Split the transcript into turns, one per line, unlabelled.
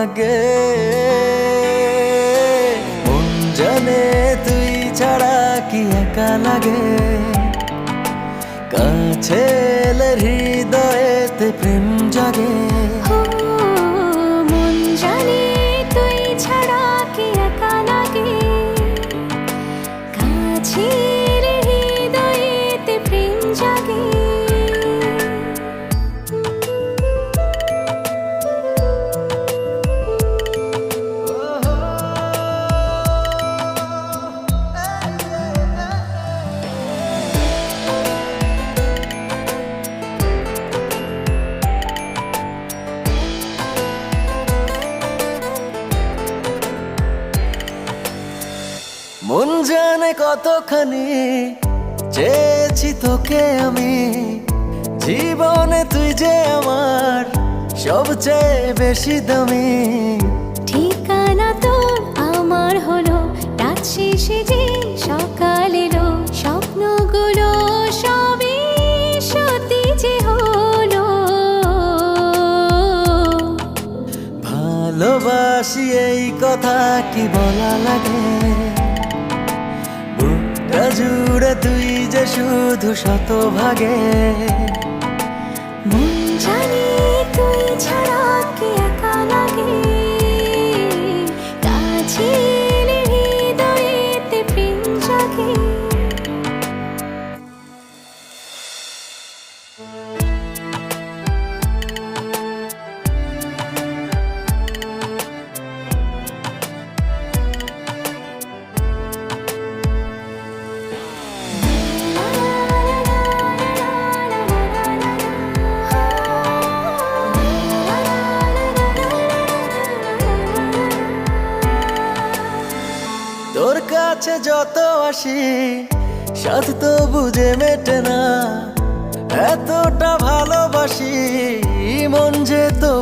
লাগে। মন জানে তুই ছাড়া কি একা লাগে, কাছে এলে হৃদয়েতে প্রেম জাগে।
মন জানে তুই ছাড়া কি একা লাগে, কাছে এলে হৃদয়েতে প্রেম জাগে।
মন জানে কতখানি চেয়েছি তোকে আমি, জীবনে তুই যে আমার সবচেয়ে বেশি দামি।
ঠিকানা তোর আমার হলো, রাত শেষে যে সকাল এলো, স্বপ্নগুলো সবই সত্যি যে হলো।
ভালোবাসি এই কথা কি বলা লাগে, বুকটা জুড়ে তুই যে শুধু শতভাগে।
মন জানে তুই ছাড়া কি একা লাগে, কাছে এলে হৃদয়েতে প্রেম জাগে।
তোর কাছে যত আসি সাথ তো বুঝে মেটে না, এতটা ভালোবাসি মন যে তো